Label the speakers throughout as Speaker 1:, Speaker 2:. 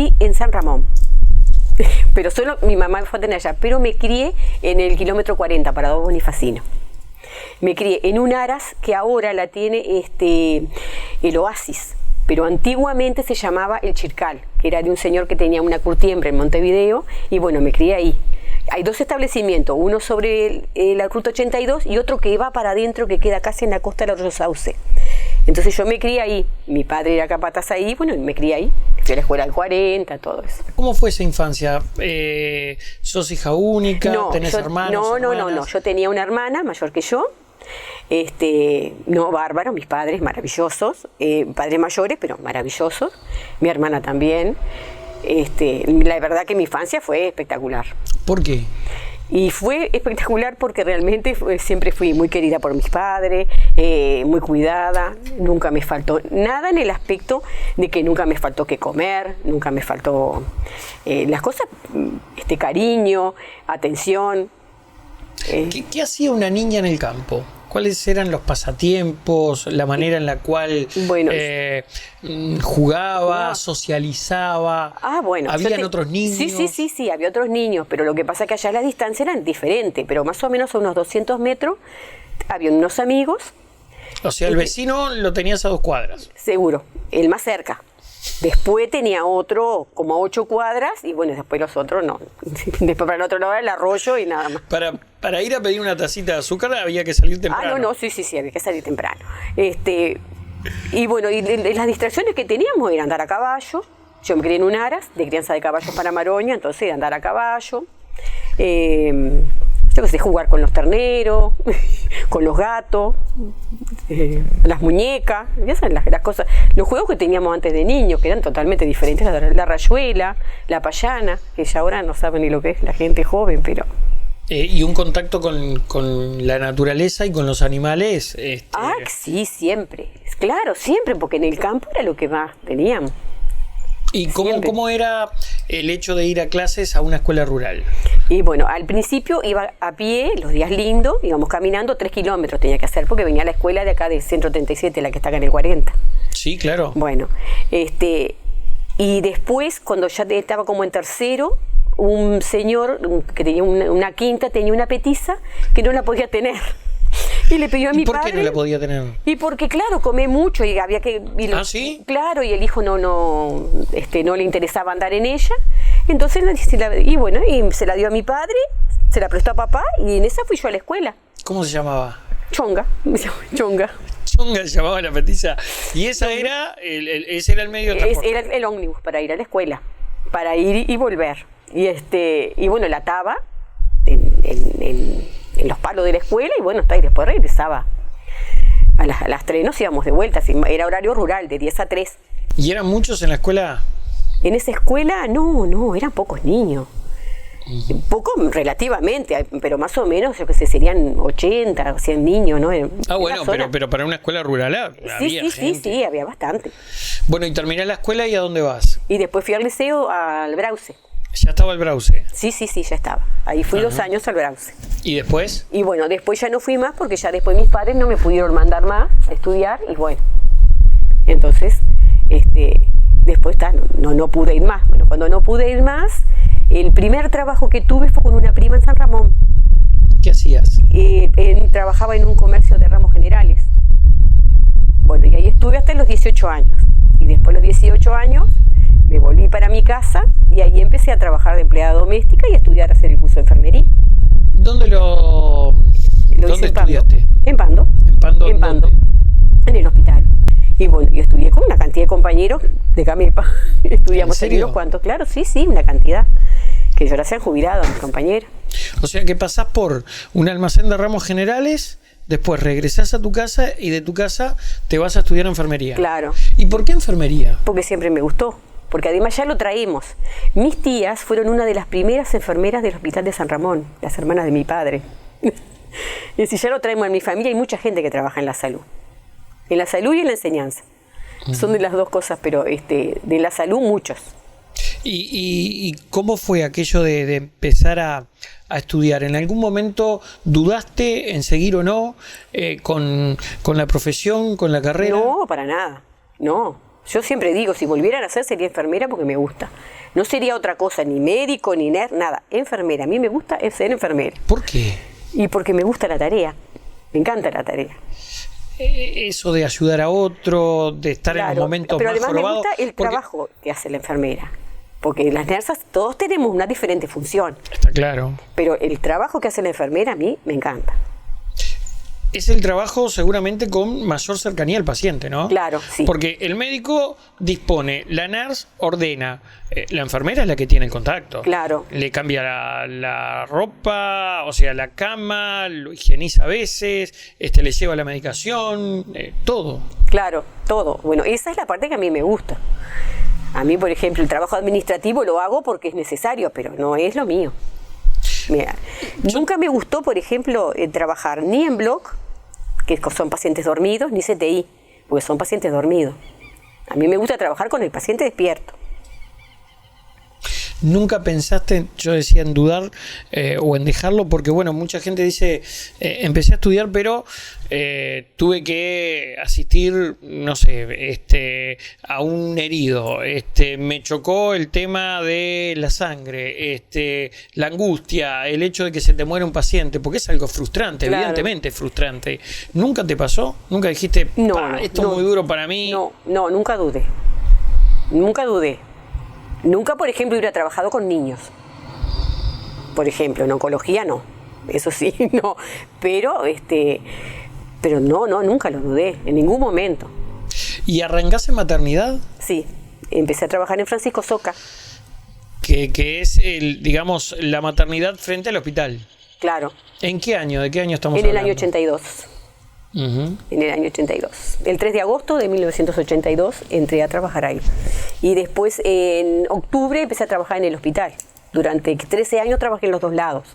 Speaker 1: nací en San Ramón, pero solo mi mamá fue a tener allá, pero me crié en el kilómetro 40, Parador Bonifacino. Me crié en un aras que ahora la tiene el Oasis, pero antiguamente se llamaba El Chircal, que era de un señor que tenía una curtiembre en Montevideo, y bueno, me crié ahí. Hay dos establecimientos, uno sobre la Ruta 82 y otro que va para adentro, que queda casi en la costa del Arroyo Sauce. Entonces yo me crié ahí, mi padre era capataz ahí, bueno, y me crié ahí. Fui a la escuela del 40, todo eso.
Speaker 2: ¿Cómo fue esa infancia? ¿Sos hija única?
Speaker 1: No,
Speaker 2: ¿Tenés hermanos?
Speaker 1: No. Yo tenía una hermana mayor que yo. No, bárbaro, mis padres maravillosos, padres mayores, pero maravillosos. Mi hermana también. La verdad que mi infancia fue espectacular.
Speaker 2: ¿Por qué?
Speaker 1: Y fue espectacular porque realmente siempre fui muy querida por mis padres, muy cuidada, nunca me faltó nada en el aspecto de que nunca me faltó que comer, nunca me faltó las cosas, cariño, atención.
Speaker 2: ¿Qué hacía una niña en el campo? ¿Cuáles eran los pasatiempos, la manera en la cual jugaba, socializaba? ¿Habían otros niños?
Speaker 1: Sí, había otros niños, pero lo que pasa es que allá las distancias eran diferentes, pero más o menos a unos 200 metros había unos amigos.
Speaker 2: O sea, el vecino lo tenías a 2 cuadras.
Speaker 1: Seguro, el más cerca. Después tenía otro como a 8 cuadras y bueno, después los otros no. Después para el otro lado era el arroyo y nada más.
Speaker 2: Para ir a pedir una tacita de azúcar había que salir temprano.
Speaker 1: Sí, había que salir temprano. Y bueno, y las distracciones que teníamos era andar a caballo. Yo me crié en un aras de crianza de caballos para Maroña, entonces era andar a caballo. Yo qué sé, jugar con los terneros, con los gatos, las muñecas, ya saben, las cosas, los juegos que teníamos antes de niños, que eran totalmente diferentes, la rayuela, la payana, que ya ahora no saben ni lo que es la gente joven, pero...
Speaker 2: y un contacto con la naturaleza y con los animales.
Speaker 1: Sí, siempre, claro, siempre, porque en el campo era lo que más teníamos.
Speaker 2: ¿Y cómo era el hecho de ir a clases a una escuela rural?
Speaker 1: Y bueno, al principio iba a pie, los días lindos, íbamos caminando, 3 kilómetros tenía que hacer, porque venía a la escuela de acá del Centro 37, la que está acá en el 40.
Speaker 2: Sí, claro.
Speaker 1: Bueno, y después, cuando ya estaba como en tercero, un señor que tenía una quinta, tenía una petiza que no la podía tener. Y le pidió a mi padre.
Speaker 2: ¿Por qué no la podía tener?
Speaker 1: Y porque, claro, comé mucho y había que...
Speaker 2: ¿Sí?
Speaker 1: Claro, y el hijo no le interesaba andar en ella. Entonces, y se la dio a mi padre, se la prestó a papá y en esa fui yo a la escuela.
Speaker 2: ¿Cómo se llamaba?
Speaker 1: Chonga, me llamo Chonga.
Speaker 2: Chonga se llamaba la petiza. Y ese era el medio de transporte.
Speaker 1: Era el ómnibus para ir a la escuela, para ir y volver. Y bueno, la ataba en los palos de la escuela y bueno, y después regresaba. A las 3 nos íbamos de vuelta, era horario rural, de 10 a 3.
Speaker 2: ¿Y eran muchos en la escuela?
Speaker 1: En esa escuela, no, eran pocos niños. Poco relativamente, pero más o menos, yo que sé, serían 80 o 100 niños, ¿no?
Speaker 2: Bueno, pero para una escuela rural había gente.
Speaker 1: Sí, había bastante.
Speaker 2: Bueno, y terminé la escuela, ¿y a dónde vas?
Speaker 1: Y después fui al liceo, al Brause.
Speaker 2: ¿Ya estaba el Brause?
Speaker 1: Sí, ya estaba. Ahí fui 2 años al Brause.
Speaker 2: ¿Y después?
Speaker 1: Y bueno, después ya no fui más porque ya después mis padres no me pudieron mandar más a estudiar y bueno. Entonces, después no pude ir más. Bueno, cuando no pude ir más, el primer trabajo que tuve fue con una prima en San Ramón.
Speaker 2: ¿Qué hacías?
Speaker 1: Trabajaba en un comercio de ramos generales. Bueno, y ahí estuve hasta los 18 años. Y después de los 18 años me volví para mi casa y ahí empecé a trabajar de empleada doméstica y a estudiar, a hacer el curso de enfermería.
Speaker 2: ¿Dónde ¿Dónde estudiaste?
Speaker 1: En Pando.
Speaker 2: ¿En Pando?
Speaker 1: En Pando, en el hospital. Y bueno, yo estudié con una cantidad de compañeros de Camepa. Estudiamos seguidos, ¿cuántos? Claro, sí, una cantidad. Que ya se han jubilado, mis compañeros.
Speaker 2: O sea que pasás por un almacén de ramos generales, después regresás a tu casa y de tu casa te vas a estudiar enfermería.
Speaker 1: Claro.
Speaker 2: ¿Y por qué enfermería?
Speaker 1: Porque siempre me gustó. Porque además ya lo traemos. Mis tías fueron una de las primeras enfermeras del Hospital de San Ramón, las hermanas de mi padre. Es decir, ya lo traemos en mi familia, hay mucha gente que trabaja en la salud. En la salud y en la enseñanza. Son de las dos cosas, pero de la salud muchos.
Speaker 2: ¿Y cómo fue aquello de empezar a estudiar? ¿En algún momento dudaste en seguir o no con la profesión, con la carrera?
Speaker 1: No, para nada. No. Yo siempre digo, si volvieran a hacer sería enfermera porque me gusta. No sería otra cosa, ni médico, ni nada. Enfermera, a mí me gusta ser enfermera.
Speaker 2: ¿Por qué?
Speaker 1: Y porque me gusta la tarea, me encanta la tarea.
Speaker 2: Eso de ayudar a otro, de estar en los momentos
Speaker 1: pero
Speaker 2: más
Speaker 1: además
Speaker 2: jorobados.
Speaker 1: me gusta el trabajo que hace la enfermera. Porque las nersas todos tenemos una diferente función.
Speaker 2: Está claro.
Speaker 1: Pero el trabajo que hace la enfermera a mí me encanta.
Speaker 2: Es el trabajo seguramente con mayor cercanía al paciente, ¿no?
Speaker 1: Claro, sí.
Speaker 2: Porque el médico dispone, la nurse ordena, la enfermera es la que tiene el contacto.
Speaker 1: Claro.
Speaker 2: Le cambia la ropa, o sea, la cama, lo higieniza a veces, le lleva la medicación, todo.
Speaker 1: Claro, todo. Bueno, esa es la parte que a mí me gusta. A mí, por ejemplo, el trabajo administrativo lo hago porque es necesario, pero no es lo mío. Mira, nunca me gustó, por ejemplo, trabajar ni en bloc, que son pacientes dormidos, ni CTI, porque son pacientes dormidos. A mí me gusta trabajar con el paciente despierto. ¿Nunca pensaste, yo decía, en dudar o en dejarlo? Porque, bueno, mucha gente dice, empecé a estudiar, pero tuve que asistir, no sé, a un herido, me chocó el tema de la sangre, la angustia, el hecho de que se te muera un paciente, porque es algo frustrante, claro. Evidentemente es frustrante. ¿Nunca te pasó? ¿Nunca dijiste, esto es muy duro para mí? No, nunca dudé. Nunca dudé. Nunca, por ejemplo, hubiera trabajado con niños. Por ejemplo, en oncología no. Eso sí, no. Pero no, nunca lo dudé, en ningún momento. ¿Y arrancás en maternidad? Sí, empecé a trabajar en Francisco Soca. Que es, digamos, la maternidad frente al hospital. Claro. ¿En qué año? ¿De qué año estamos hablando? En el año 82. Uh-huh. En el año 82. El 3 de agosto de 1982 entré a trabajar ahí. Y después, en octubre, empecé a trabajar en el hospital. Durante 13 años trabajé en los dos lados.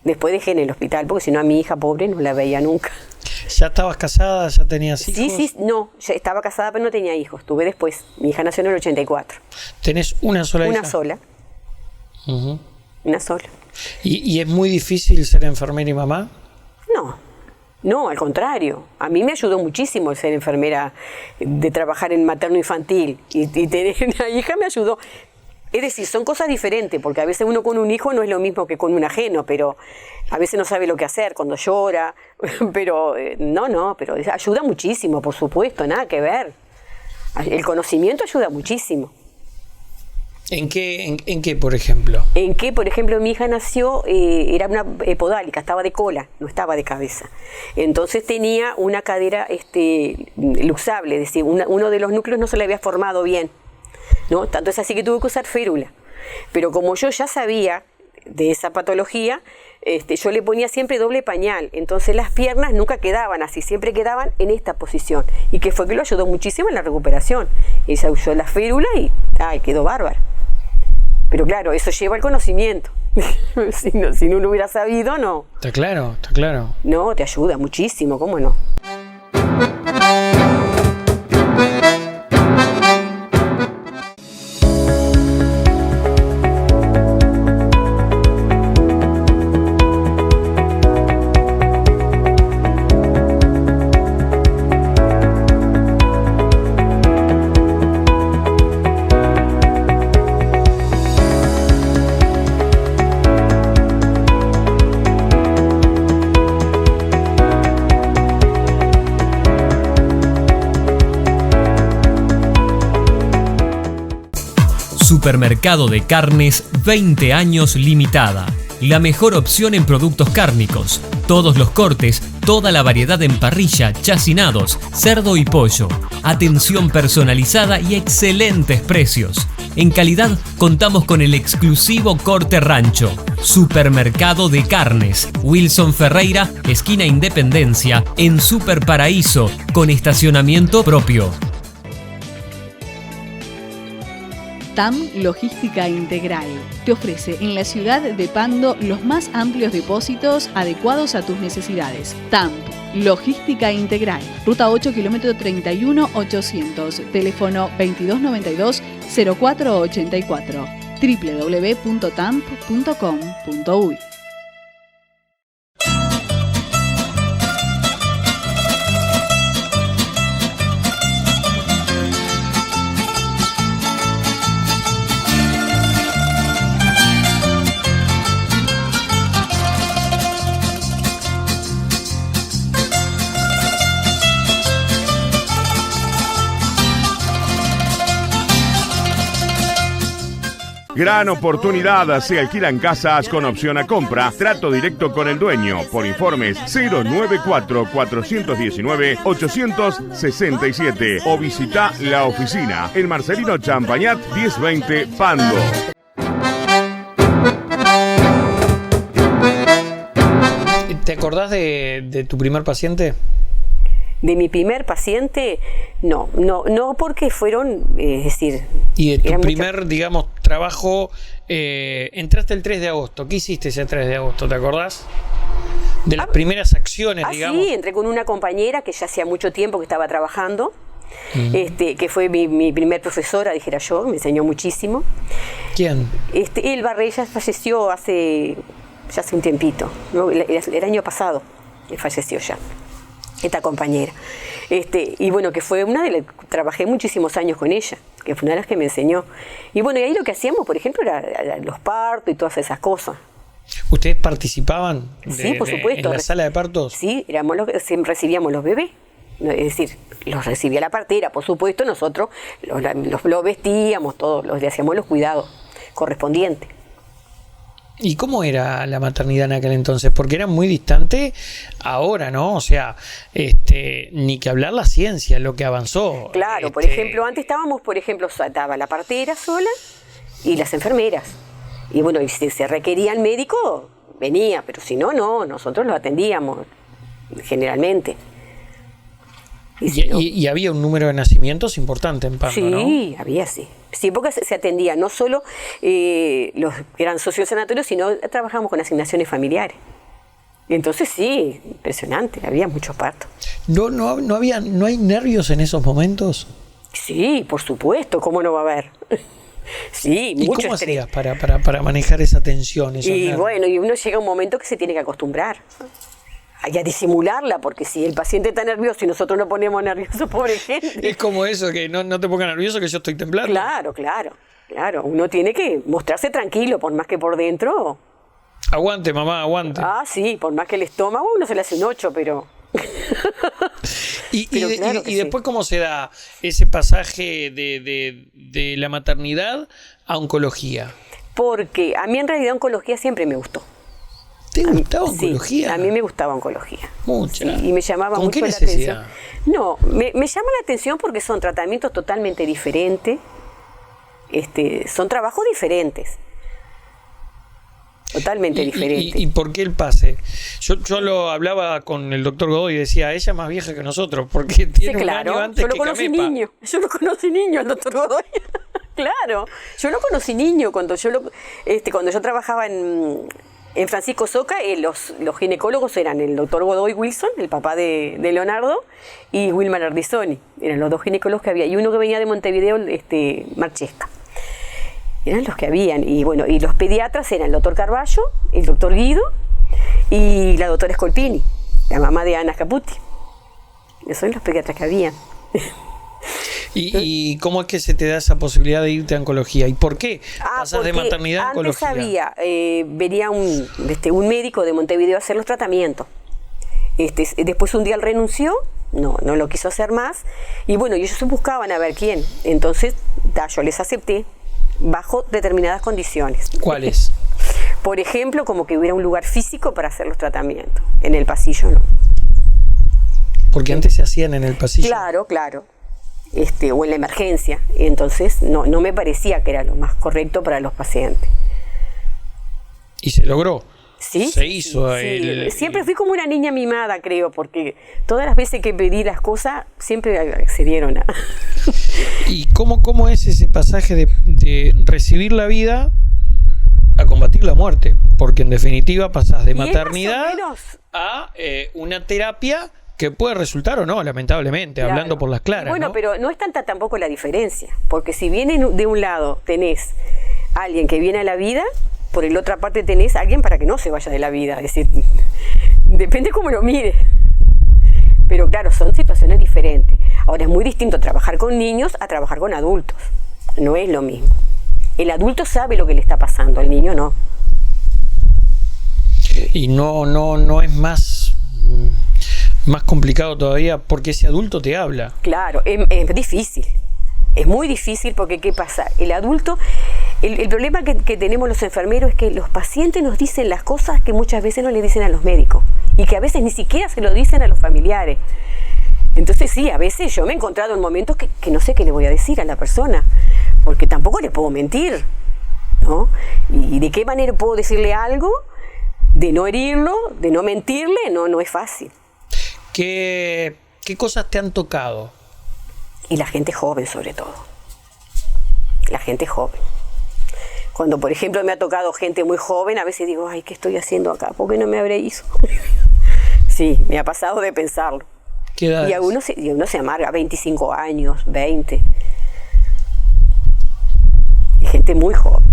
Speaker 1: Después dejé en el hospital, porque si no a mi hija pobre no la veía nunca. ¿Ya estabas casada? ¿Ya tenías hijos? Sí, no, ya estaba casada pero no tenía hijos. Tuve después, mi hija nació en el 84. ¿Tenés una sola hija? Una sola. Uh-huh. Una sola. ¿Y es muy difícil ser enfermera y mamá? No, al contrario. A mí me ayudó muchísimo el ser enfermera, de trabajar en materno infantil. Y tener una hija me ayudó. Es decir, son cosas diferentes, porque a veces uno con un hijo no es lo mismo que con un ajeno, pero a veces no sabe lo que hacer cuando llora. Pero pero ayuda muchísimo, por supuesto, nada que ver. El conocimiento ayuda muchísimo. ¿En qué, por ejemplo? En que, por ejemplo, mi hija nació, era una podálica, estaba de cola, no estaba de cabeza. Entonces tenía una cadera luxable, es decir, uno de los núcleos no se le había formado bien, ¿no? Tanto es así que tuve que usar férula. Pero como yo ya sabía de esa patología, yo le ponía siempre doble pañal, entonces las piernas nunca quedaban así, siempre quedaban en esta posición. Y que fue que lo ayudó muchísimo en la recuperación. Ella usó la férula y quedó bárbara. Pero claro, eso lleva al conocimiento. si no lo hubiera sabido, no. Está claro. No, te ayuda muchísimo, ¿cómo no?
Speaker 3: Supermercado de Carnes 20 años limitada. La mejor opción en productos cárnicos. Todos los cortes, toda la variedad en parrilla, chacinados, cerdo y pollo. Atención personalizada y excelentes precios. En calidad contamos con el exclusivo corte rancho. Supermercado de Carnes. Wilson Ferreira, esquina Independencia, en Super Paraíso, con estacionamiento propio.
Speaker 4: TAM Logística Integral te ofrece en la ciudad de Pando los más amplios depósitos adecuados a tus necesidades. TAM Logística Integral, ruta 8, kilómetro 31-800, teléfono 2292-0484, www.tamp.com.uy.
Speaker 5: Gran oportunidad, se alquilan casas con opción a compra, trato directo con el dueño. Por informes 094-419-867 o visita la oficina en Marcelino Champañat 1020 Pando.
Speaker 2: ¿Te acordás de tu primer paciente?
Speaker 1: De mi primer paciente, no, porque fueron, es decir...
Speaker 2: Y de tu primer, digamos, trabajo, entraste el 3 de agosto. ¿Qué hiciste ese 3 de agosto? ¿Te acordás? De las primeras acciones, digamos.
Speaker 1: Sí, entré con una compañera que ya hacía mucho tiempo que estaba trabajando, que fue mi primer profesora, dijera yo, me enseñó muchísimo.
Speaker 2: ¿Quién?
Speaker 1: Elba Reyes falleció ya hace un tiempito, ¿no? El año pasado falleció ya. Esta compañera. Y bueno, que fue una de las... Trabajé muchísimos años con ella, que fue una de las que me enseñó. Y bueno, y ahí lo que hacíamos, por ejemplo, era los partos y todas esas cosas.
Speaker 2: ¿Ustedes participaban
Speaker 1: sí, por supuesto,
Speaker 2: en la sala de partos?
Speaker 1: Sí, recibíamos los bebés. Es decir, los recibía la partera, por supuesto, nosotros los vestíamos, todos, le hacíamos los cuidados correspondientes.
Speaker 2: ¿Y cómo era la maternidad en aquel entonces? Porque era muy distante ahora, ¿no? O sea, ni que hablar la ciencia, lo que avanzó.
Speaker 1: Claro, por ejemplo, antes estaba la partera sola y las enfermeras. Y bueno, y si se requería el médico, venía, pero si no, nosotros lo atendíamos, generalmente.
Speaker 2: Y había un número de nacimientos importante en Pando, ¿no?
Speaker 1: Sí, había, sí. Sí, porque se atendía no solo los que eran sociosanatorios, sino trabajamos con asignaciones familiares. Entonces sí, impresionante, había muchos partos.
Speaker 2: ¿No hay nervios en esos momentos?
Speaker 1: Sí, por supuesto, ¿cómo no va a haber? Sí,
Speaker 2: ¿Y
Speaker 1: mucho
Speaker 2: cómo
Speaker 1: estrés.
Speaker 2: hacías para manejar esa tensión?
Speaker 1: Y bueno, y uno llega a un momento que se tiene que acostumbrar y a disimularla, porque si el paciente está nervioso y nosotros nos ponemos nerviosos, pobre gente.
Speaker 2: Es como eso, que no te pongas nervioso, que yo estoy temblando.
Speaker 1: Claro. Uno tiene que mostrarse tranquilo, por más que por dentro...
Speaker 2: Aguante, mamá, aguante.
Speaker 1: Ah, sí, por más que el estómago uno se le hace un 8, pero...
Speaker 2: Y después, ¿cómo se da ese pasaje de la maternidad a oncología?
Speaker 1: Porque a mí en realidad oncología siempre me gustó.
Speaker 2: ¿Te gustaba oncología?
Speaker 1: Sí, a mí me gustaba oncología.
Speaker 2: Mucha.
Speaker 1: Sí, y me llamaba
Speaker 2: ¿Con
Speaker 1: mucho
Speaker 2: qué
Speaker 1: la atención.
Speaker 2: necesidad?
Speaker 1: No, me llama la atención porque son tratamientos totalmente diferentes. Son trabajos diferentes. Totalmente diferentes.
Speaker 2: ¿Y por qué el pase? Yo lo hablaba con el doctor Godoy y decía, ella es más vieja que nosotros, porque tiene un año antes que Camepa.
Speaker 1: Yo lo conocí niño, el doctor Godoy. Claro, yo lo conocí niño cuando yo trabajaba en Francisco Soca. Los ginecólogos eran el doctor Godoy Wilson, el papá de Leonardo, y Wilmar Ardizoni. Eran los dos ginecólogos que había, y uno que venía de Montevideo, Marchesca. Eran los que habían. Y bueno, y los pediatras eran el doctor Carballo, el doctor Guido y la doctora Scolpini, la mamá de Ana Caputi. Esos son los pediatras que habían.
Speaker 2: ¿Y cómo es que se te da esa posibilidad de irte a oncología? ¿Y por qué pasas de maternidad a oncología?
Speaker 1: Antes venía un médico de Montevideo a hacer los tratamientos. Después un día él renunció, no lo quiso hacer más. Y bueno, ellos buscaban a ver quién. Entonces, yo les acepté bajo determinadas condiciones.
Speaker 2: ¿Cuáles?
Speaker 1: Por ejemplo, como que hubiera un lugar físico para hacer los tratamientos. En el pasillo no.
Speaker 2: Porque antes se hacían en el pasillo.
Speaker 1: Claro. O en la emergencia. Entonces no me parecía que era lo más correcto para los pacientes.
Speaker 2: ¿Y se logró?
Speaker 1: Sí.
Speaker 2: Se hizo.
Speaker 1: Sí. Siempre fui como una niña mimada, creo, porque todas las veces que pedí las cosas siempre accedieron a...
Speaker 2: ¿Y cómo es ese pasaje de recibir la vida a combatir la muerte? Porque en definitiva pasás de maternidad a una terapia que puede resultar o no, lamentablemente, claro, hablando por las claras.
Speaker 1: Bueno,
Speaker 2: ¿no?
Speaker 1: Pero no es tanta tampoco la diferencia, porque si viene de un lado tenés a alguien que viene a la vida, por el otra parte tenés a alguien para que no se vaya de la vida. Es decir, depende cómo lo mires. Pero claro, son situaciones diferentes. Ahora, es muy distinto trabajar con niños a trabajar con adultos. No es lo mismo. El adulto sabe lo que le está pasando, el niño no.
Speaker 2: Y no es más complicado todavía porque ese adulto te habla.
Speaker 1: Claro, es difícil. Es muy difícil porque ¿qué pasa? El adulto, el problema que tenemos los enfermeros es que los pacientes nos dicen las cosas que muchas veces no le dicen a los médicos y que a veces ni siquiera se lo dicen a los familiares. Entonces sí, a veces yo me he encontrado en momentos que no sé qué le voy a decir a la persona, porque tampoco le puedo mentir, ¿no? ¿Y de qué manera puedo decirle algo? De no herirlo, de no mentirle, no es fácil.
Speaker 2: ¿Qué cosas te han tocado?
Speaker 1: Y la gente joven sobre todo. La gente joven. Cuando por ejemplo me ha tocado gente muy joven, a veces digo, ay, ¿qué estoy haciendo acá? ¿Por qué no me habré ido? Sí, me ha pasado de pensarlo.
Speaker 2: ¿Qué edades?
Speaker 1: Y uno se amarga, 25 años, 20. Y gente muy joven.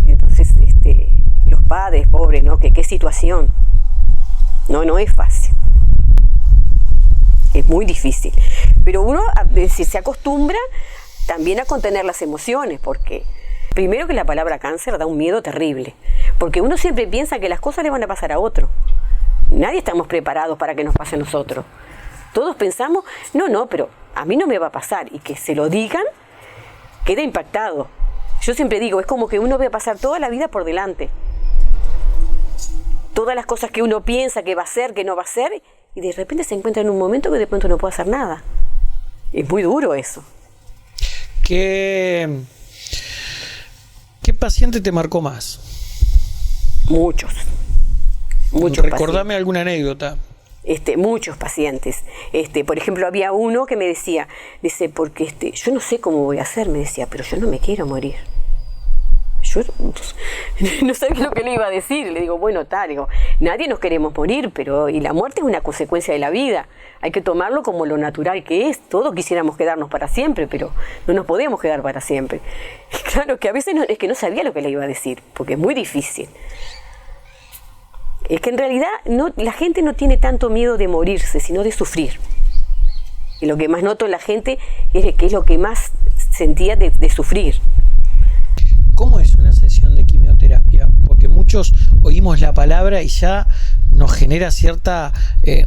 Speaker 1: Entonces, los padres, pobres, ¿no? ¿Qué situación? No es fácil. Es muy difícil. Pero uno se acostumbra también a contener las emociones, porque primero que la palabra cáncer da un miedo terrible, porque uno siempre piensa que las cosas le van a pasar a otro. Nadie estamos preparados para que nos pase a nosotros. Todos pensamos, no, pero a mí no me va a pasar, y que se lo digan, queda impactado. Yo siempre digo, es como que uno ve a pasar toda la vida por delante. Todas las cosas que uno piensa que va a hacer, que no va a hacer, y de repente se encuentra en un momento que de pronto no puede hacer nada. Es muy duro eso.
Speaker 2: ¿Qué paciente te marcó más?
Speaker 1: Muchos
Speaker 2: Recordame alguna anécdota.
Speaker 1: Muchos pacientes. Por ejemplo, había uno que me decía, porque yo no sé cómo voy a hacer, me decía, pero yo no me quiero morir. Yo no sabía lo que le iba a decir. Le digo, bueno, nadie nos queremos morir, y la muerte es una consecuencia de la vida. Hay que tomarlo como lo natural que es. Todos quisiéramos quedarnos para siempre, pero no nos podemos quedar para siempre. Y claro que a veces es que no sabía lo que le iba a decir, porque es muy difícil. Es que en realidad la gente no tiene tanto miedo de morirse, sino de sufrir. Y lo que más noto en la gente es que es lo que más sentía de sufrir.
Speaker 2: ¿Cómo es una sesión de quimioterapia? Porque muchos oímos la palabra y ya nos genera cierta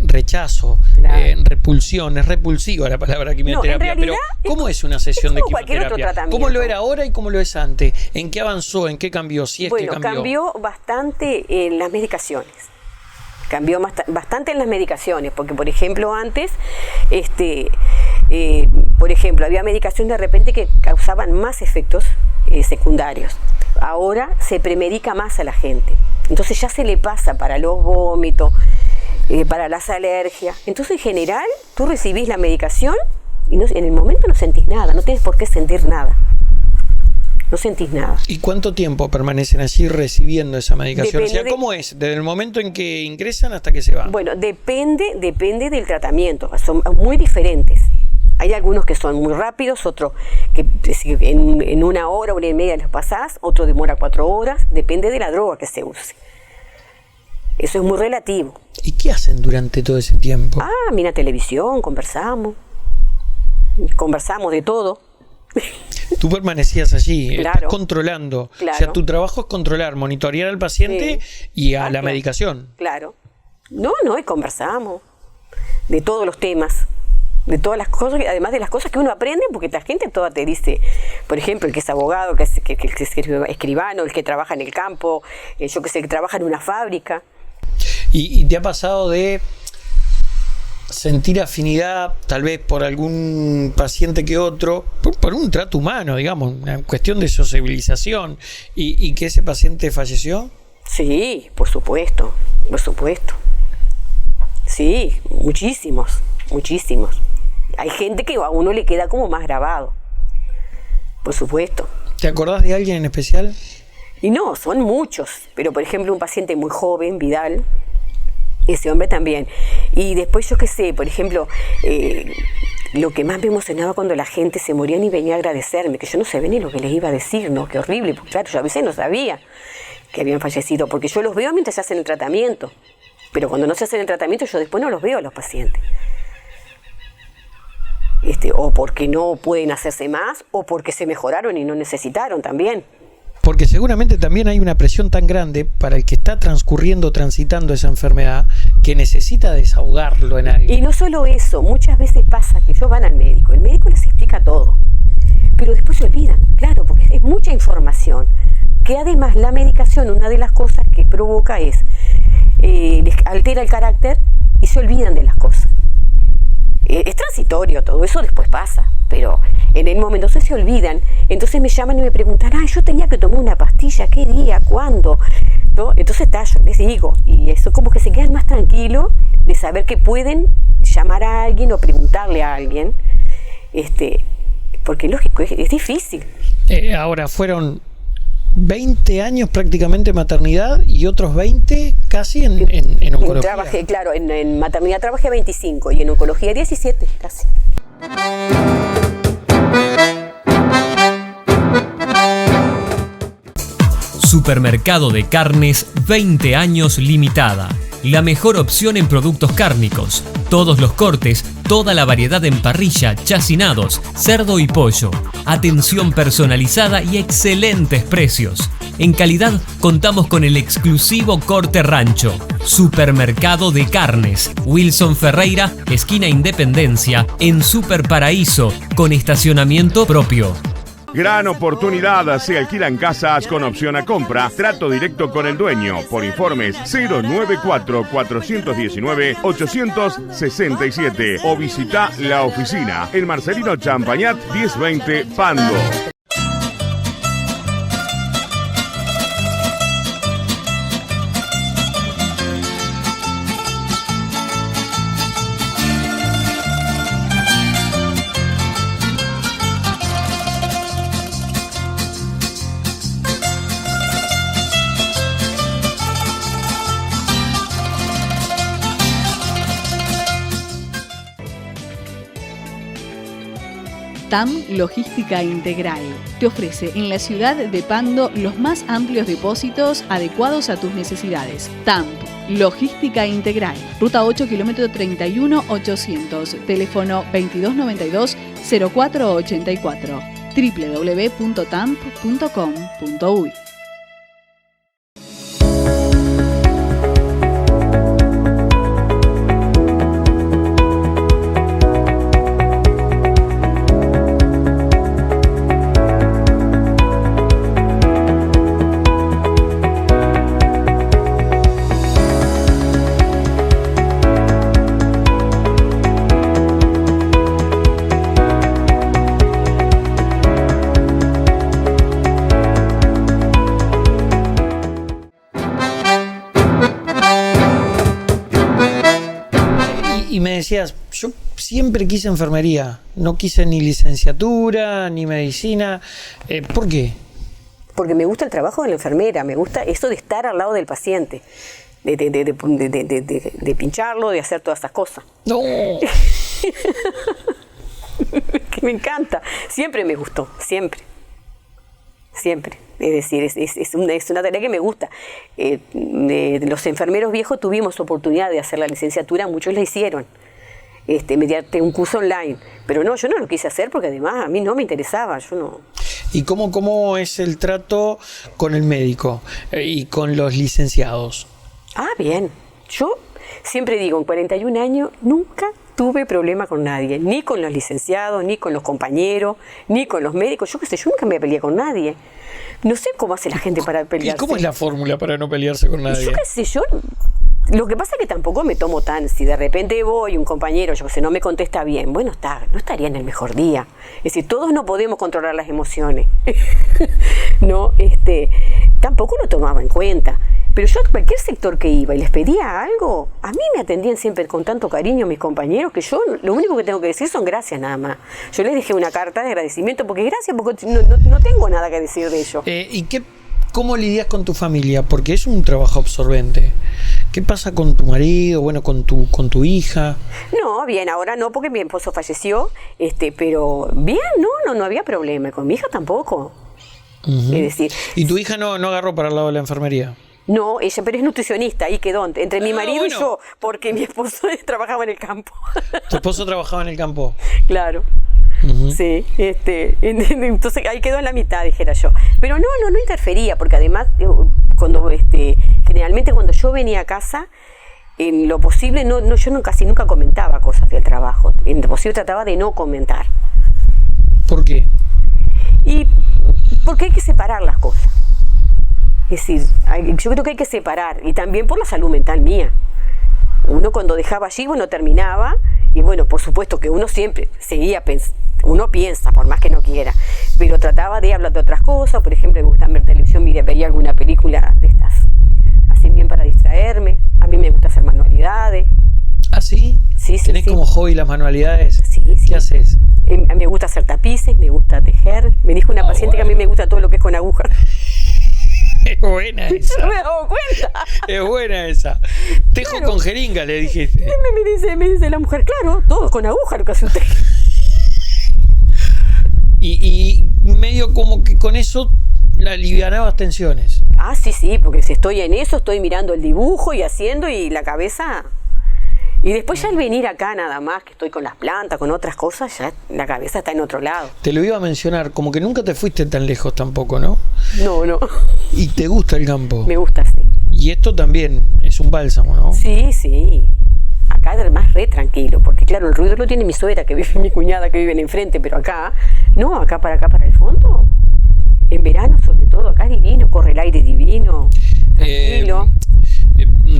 Speaker 2: rechazo, claro. Repulsión, es repulsiva la palabra quimioterapia.
Speaker 1: No, pero
Speaker 2: ¿cómo es una sesión de quimioterapia? ¿Cómo lo era ahora y cómo lo es antes? ¿En qué avanzó? ¿En qué cambió? Si es que cambió.
Speaker 1: Cambió bastante en las medicaciones. Cambió bastante en las medicaciones, porque por ejemplo antes, había medicación de repente que causaban más efectos secundarios. Ahora se premedica más a la gente. Entonces ya se le pasa para los vómitos, para las alergias. Entonces en general tú recibís la medicación y en el momento no sentís nada, no tienes por qué sentir nada. No sentís nada.
Speaker 2: ¿Y cuánto tiempo permanecen allí recibiendo esa medicación? ¿Cómo es? ¿Desde el momento en que ingresan hasta que se van?
Speaker 1: Bueno, depende del tratamiento. Son muy diferentes. Hay algunos que son muy rápidos, otros que en 1 hora, 1 hora y media les pasás, otro demora 4 horas, depende de la droga que se use. Eso es muy relativo.
Speaker 2: ¿Y qué hacen durante todo ese tiempo?
Speaker 1: Mira televisión, conversamos de todo.
Speaker 2: Tú permanecías allí,
Speaker 1: claro.
Speaker 2: Estás controlando. Claro. O sea, tu trabajo es controlar, monitorear al paciente y a la medicación.
Speaker 1: Claro. Y conversamos de todos los temas. De todas las cosas, además de las cosas que uno aprende, porque la gente toda te dice, por ejemplo, el que es abogado, el que es escribano, el que trabaja en el campo, el que trabaja en una fábrica.
Speaker 2: ¿Y te ha pasado de sentir afinidad, tal vez por algún paciente que otro, por un trato humano, digamos, una cuestión de sociabilización, y que ese paciente falleció?
Speaker 1: Sí, por supuesto. Sí, muchísimos. Hay gente que a uno le queda como más grabado, por supuesto.
Speaker 2: ¿Te acordás de alguien en especial?
Speaker 1: Y no, son muchos, pero por ejemplo un paciente muy joven, Vidal, ese hombre también. Y después yo qué sé, por ejemplo, lo que más me emocionaba cuando la gente se moría y venía a agradecerme, que yo no sabía ni lo que les iba a decir, ¿no? Qué horrible, porque claro, yo a veces no sabía que habían fallecido, porque yo los veo mientras se hacen el tratamiento, pero cuando no se hacen el tratamiento yo después no los veo a los pacientes. O porque no pueden hacerse más, o porque se mejoraron y no necesitaron también.
Speaker 2: Porque seguramente también hay una presión tan grande para el que está transitando esa enfermedad, que necesita desahogarlo en alguien.
Speaker 1: Y no solo eso, muchas veces pasa que ellos van al médico, el médico les explica todo, pero después se olvidan, claro, porque es mucha información, que además la medicación, una de las cosas que provoca es, les altera el carácter y se olvidan de las cosas. Es transitorio, todo eso después pasa, pero en el momento se olvidan, entonces me llaman y me preguntan, yo tenía que tomar una pastilla, ¿qué día? ¿Cuándo? ¿No? Entonces yo les digo, y eso como que se quedan más tranquilos de saber que pueden llamar a alguien o preguntarle a alguien, porque lógico, es difícil.
Speaker 2: Ahora fueron 20 años prácticamente maternidad y otros 20 casi en oncología.
Speaker 1: Trabajé, claro, en maternidad trabajé 25 y en oncología 17 casi.
Speaker 3: Supermercado de Carnes 20 años limitada. La mejor opción en productos cárnicos. Todos los cortes, toda la variedad en parrilla, chacinados, cerdo y pollo. Atención personalizada y excelentes precios. En calidad contamos con el exclusivo corte rancho. Supermercado de Carnes. Wilson Ferreira, esquina Independencia, en Super Paraíso, con estacionamiento propio.
Speaker 5: Gran oportunidad, se alquilan casas con opción a compra, trato directo con el dueño. Por informes 094-419-867 o visita la oficina, el Marcelino Champañat 1020 Pando.
Speaker 4: TAM Logística Integral te ofrece en la ciudad de Pando los más amplios depósitos adecuados a tus necesidades. TAM Logística Integral, Ruta 8, kilómetro 31-800, teléfono 2292-0484, www.tamp.com.uy.
Speaker 2: Y me decías, yo siempre quise enfermería, no quise ni licenciatura, ni medicina. ¿Por qué?
Speaker 1: Porque me gusta el trabajo de la enfermera, me gusta eso de estar al lado del paciente, de pincharlo, de hacer todas esas cosas.
Speaker 2: No.
Speaker 1: Que me encanta, siempre me gustó, siempre. Es decir, es una tarea que me gusta. Los enfermeros viejos tuvimos oportunidad de hacer la licenciatura, muchos la hicieron, mediante un curso online. Pero no, yo no lo quise hacer porque además a mí no me interesaba, yo no.
Speaker 2: ¿Y cómo es el trato con el médico y con los licenciados?
Speaker 1: Bien. Yo siempre digo, en 41 años nunca tuve problema con nadie, ni con los licenciados, ni con los compañeros, ni con los médicos. Yo qué sé, yo nunca me peleé con nadie. No sé cómo hace la gente para pelearse.
Speaker 2: ¿Y cómo es la fórmula para no pelearse con nadie?
Speaker 1: Yo qué sé, lo que pasa es que tampoco me tomo tan, si de repente voy, un compañero, yo qué sé, no me contesta bien, bueno, no estaría en el mejor día. Es decir, todos no podemos controlar las emociones. No, tampoco lo tomaba en cuenta. Pero yo a cualquier sector que iba y les pedía algo, a mí me atendían siempre con tanto cariño mis compañeros que yo lo único que tengo que decir son gracias nada más. Yo les dejé una carta de agradecimiento porque gracias, porque no tengo nada que decir de ello.
Speaker 2: ¿Y cómo lidias con tu familia? Porque es un trabajo absorbente. ¿Qué pasa con tu marido, con tu hija?
Speaker 1: No, bien, ahora no porque mi esposo falleció, pero bien, no había problema. Con mi hija tampoco.
Speaker 2: Uh-huh.
Speaker 1: Es decir,
Speaker 2: ¿y tu hija no agarró para el lado de la enfermería?
Speaker 1: No, ella, pero es nutricionista, ahí quedó, entre mi marido y yo, porque mi esposo trabajaba en el campo.
Speaker 2: ¿Tu esposo trabajaba en el campo?
Speaker 1: Claro. Uh-huh. Sí, entonces ahí quedó en la mitad, dijera yo. Pero no interfería, porque además, generalmente cuando yo venía a casa, en lo posible, yo casi nunca comentaba cosas del trabajo. En lo posible trataba de no comentar.
Speaker 2: ¿Por qué?
Speaker 1: Y porque hay que separar las cosas. Es decir, yo creo que hay que separar, y también por la salud mental mía. Uno cuando dejaba allí, bueno, terminaba, y bueno, por supuesto que uno siempre seguía pensando, uno piensa, por más que no quiera, pero trataba de hablar de otras cosas. Por ejemplo, me gusta ver televisión, veía alguna película de estas, así bien para distraerme. A mí me gusta hacer manualidades.
Speaker 2: ¿Ah, sí?
Speaker 1: Sí, sí.
Speaker 2: ¿Tenés como hobby las manualidades?
Speaker 1: Sí, sí.
Speaker 2: ¿Qué haces?
Speaker 1: Me gusta hacer tapices, me gusta tejer. Me dijo una paciente que a mí me gusta todo lo que es con agujas.
Speaker 2: Es buena esa.
Speaker 1: No me he dado cuenta.
Speaker 2: Es buena esa. Tejo
Speaker 1: Claro.
Speaker 2: con jeringa, le dijiste.
Speaker 1: Me dice la mujer, claro, todo con aguja lo que hace usted.
Speaker 2: Y medio como que con eso la alivianabas tensiones.
Speaker 1: Ah, sí, porque si estoy en eso, estoy mirando el dibujo y haciendo, y la cabeza... Y después ya al venir acá nada más, que estoy con las plantas, con otras cosas, ya la cabeza está en otro lado.
Speaker 2: Te lo iba a mencionar, como que nunca te fuiste tan lejos tampoco, ¿no?
Speaker 1: No.
Speaker 2: Y te gusta el campo.
Speaker 1: Me gusta, sí.
Speaker 2: Y esto también es un bálsamo, ¿no?
Speaker 1: Sí. Acá además re tranquilo, porque claro, el ruido lo tiene mi suegra, que vive, mi cuñada, que viven enfrente, pero acá para el fondo, en verano sobre todo, acá es divino, corre el aire divino, tranquilo.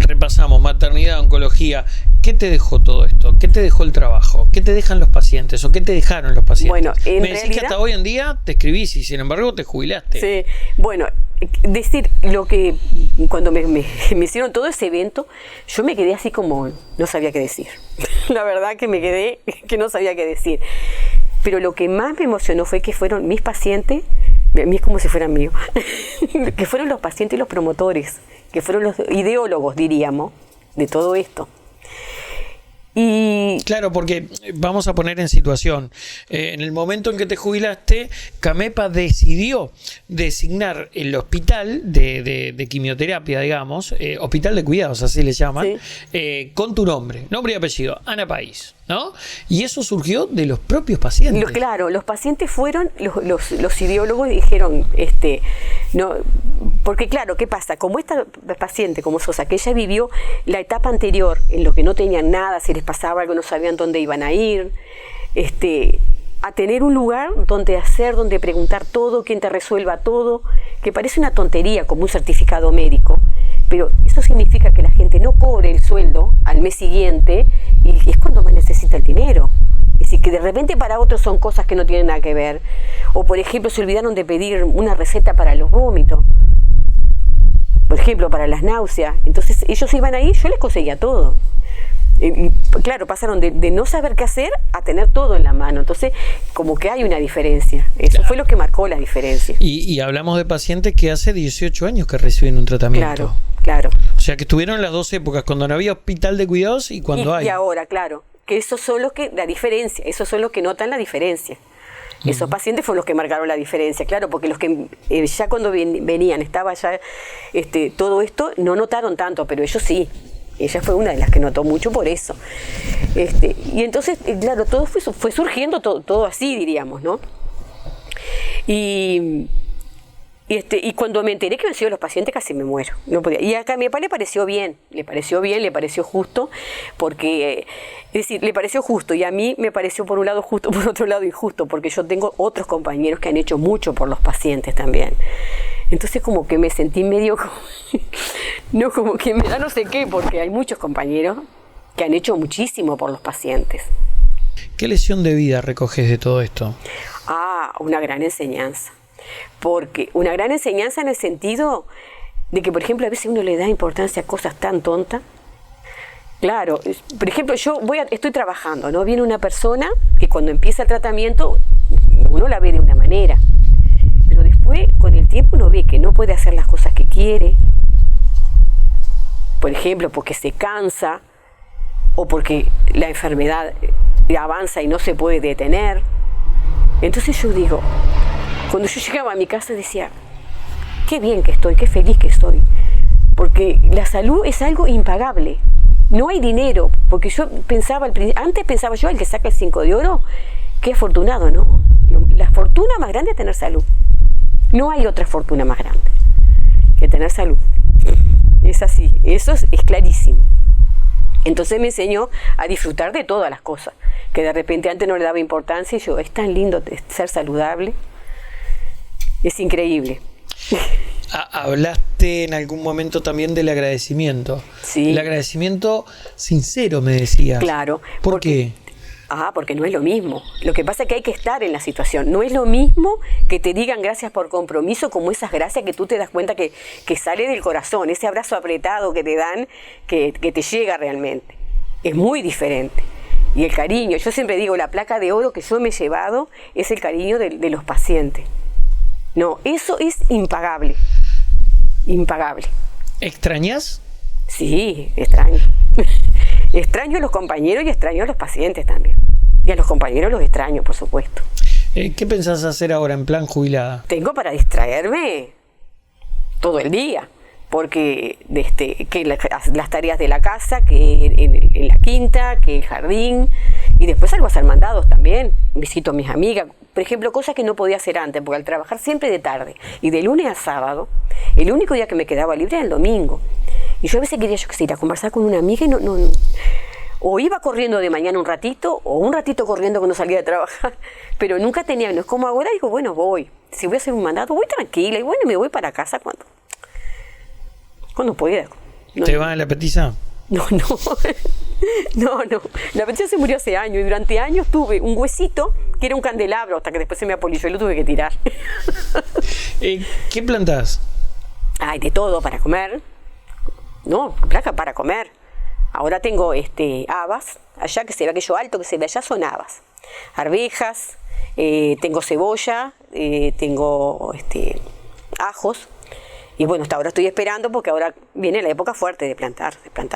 Speaker 2: Repasamos, maternidad, oncología. ¿Qué te dejó todo esto? ¿Qué te dejó el trabajo? ¿Qué te dejan los pacientes? ¿O qué te dejaron los pacientes?
Speaker 1: Bueno, en
Speaker 2: me decís
Speaker 1: realidad,
Speaker 2: que hasta hoy en día te escribís y sin embargo te jubilaste.
Speaker 1: Sí, bueno, decir lo que cuando me hicieron todo ese evento, yo me quedé así como no sabía qué decir. La verdad que me quedé que no sabía qué decir. Pero lo que más me emocionó fue que fueron mis pacientes, a mí es como si fueran míos, que fueron los pacientes y los promotores, que fueron los ideólogos, diríamos, de todo esto. Y
Speaker 2: claro, porque vamos a poner en situación, en el momento en que te jubilaste, Camepa decidió designar el hospital de quimioterapia, digamos, hospital de cuidados, así le llaman, sí, con tu nombre y apellido, Ana País, ¿no? Y eso surgió de los propios pacientes.
Speaker 1: Claro, los pacientes fueron los ideólogos y dijeron, no, porque claro, ¿qué pasa? Como esta paciente, como Sosa, que ella vivió la etapa anterior, en lo que no tenían nada, si les pasaba algo no sabían dónde iban a ir, a tener un lugar donde hacer, donde preguntar todo, quien te resuelva todo, que parece una tontería como un certificado médico, pero eso significa que la gente no cobre el sueldo al mes siguiente y es cuando más necesita el dinero. Es decir, que de repente para otros son cosas que no tienen nada que ver. O por ejemplo, se olvidaron de pedir una receta para los vómitos, por ejemplo, para las náuseas. Entonces ellos iban ahí, yo les conseguía todo. Y claro, pasaron de no saber qué hacer a tener todo en la mano. Entonces, como que hay una diferencia. Eso claro, fue lo que marcó la diferencia.
Speaker 2: Y hablamos de pacientes que hace 18 años que reciben un tratamiento.
Speaker 1: Claro.
Speaker 2: O sea, que estuvieron en las dos épocas, cuando no había hospital de cuidados y cuando hay.
Speaker 1: Y ahora, claro, que esos son los que, la diferencia, esos son los que notan la diferencia. Esos pacientes fueron los que marcaron la diferencia, claro, porque los que ya cuando venían, estaba ya todo esto, no notaron tanto, pero ellos sí. Ella fue una de las que notó mucho por eso. Y entonces, claro, todo fue surgiendo todo así, diríamos, ¿no? Y cuando me enteré que habían sido los pacientes, casi me muero. No podía. Y acá a mi papá le pareció justo, porque, es decir, le pareció justo, y a mí me pareció por un lado justo, por otro lado injusto, porque yo tengo otros compañeros que han hecho mucho por los pacientes también. Entonces como que me sentí medio, no, como que me da no sé qué, porque hay muchos compañeros que han hecho muchísimo por los pacientes.
Speaker 2: ¿Qué lección de vida recoges de todo esto?
Speaker 1: Una gran enseñanza. Porque una gran enseñanza en el sentido de que, por ejemplo, a veces uno le da importancia a cosas tan tontas. Claro, por ejemplo, estoy trabajando, ¿no? Viene una persona que cuando empieza el tratamiento uno la ve de una manera, pero después con el tiempo uno ve que no puede hacer las cosas que quiere, por ejemplo, porque se cansa o porque la enfermedad avanza y no se puede detener. Entonces yo digo, cuando yo llegaba a mi casa decía, qué bien que estoy, qué feliz que estoy, porque la salud es algo impagable. No hay dinero, porque yo pensaba, antes pensaba yo, el que saca el 5 de oro, qué afortunado, ¿no? La fortuna más grande es tener salud. No hay otra fortuna más grande que tener salud. Es así, eso es clarísimo. Entonces me enseñó a disfrutar de todas las cosas, que de repente antes no le daba importancia, y yo, es tan lindo ser saludable, es increíble.
Speaker 2: Hablaste en algún momento también del agradecimiento.
Speaker 1: Sí.
Speaker 2: El agradecimiento sincero, me decías.
Speaker 1: Claro.
Speaker 2: ¿Por qué?
Speaker 1: Porque no es lo mismo. Lo que pasa es que hay que estar en la situación. No es lo mismo que te digan gracias por compromiso, como esas gracias que tú te das cuenta que sale del corazón, ese abrazo apretado que te dan, que te llega realmente. Es muy diferente. Y el cariño, yo siempre digo, la placa de oro que yo me he llevado es el cariño de los pacientes. No, eso es impagable. Impagable.
Speaker 2: ¿Extrañas?
Speaker 1: Sí, extraño. Extraño a los compañeros y extraño a los pacientes también. Y a los compañeros los extraño, por supuesto.
Speaker 2: ¿Qué pensás hacer ahora en plan jubilada?
Speaker 1: Tengo para distraerme todo el día, porque que las tareas de la casa, que en la quinta, que el jardín, y después salgo a hacer mandados también, visito a mis amigas, por ejemplo, cosas que no podía hacer antes, porque al trabajar siempre de tarde, y de lunes a sábado, el único día que me quedaba libre era el domingo. Y yo a veces quería, ir a conversar con una amiga y no. O iba corriendo de mañana un ratito, o un ratito corriendo cuando salía de trabajar, pero nunca tenía, no es como ahora, digo, bueno, voy. Si voy a hacer un mandato, voy tranquila, y bueno, me voy para casa cuando pueda.
Speaker 2: ¿Te va en la petiza?
Speaker 1: No. La petiza se murió hace años, y durante años tuve un huesito que era un candelabro, hasta que después se me apolilló y lo tuve que tirar.
Speaker 2: ¿Qué plantás?
Speaker 1: Hay de todo para comer. No, placa para comer. Ahora tengo habas, allá que se ve aquello alto que se ve allá son habas. Arvejas, tengo cebolla, tengo ajos. Y bueno, hasta ahora estoy esperando porque ahora viene la época fuerte de plantar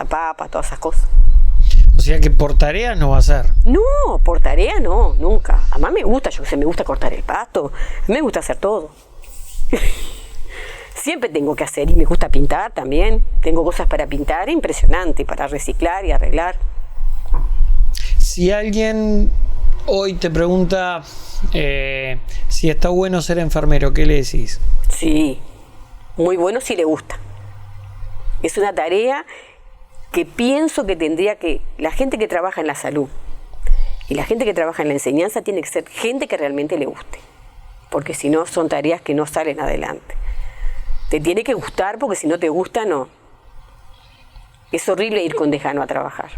Speaker 1: papa, todas esas cosas.
Speaker 2: O sea que por tareas no va a ser.
Speaker 1: No, por tarea no, nunca. Además me gusta, me gusta cortar el pasto, me gusta hacer todo. Siempre tengo que hacer, y me gusta pintar también. Tengo cosas para pintar impresionante, para reciclar y arreglar.
Speaker 2: Si alguien hoy te pregunta si está bueno ser enfermero, ¿qué le decís?
Speaker 1: Sí, muy bueno si le gusta. Es una tarea que pienso que tendría que... La gente que trabaja en la salud y la gente que trabaja en la enseñanza tiene que ser gente que realmente le guste. Porque si no, son tareas que no salen adelante. Te tiene que gustar, porque si no te gusta, no. Es horrible ir con desgano a trabajar.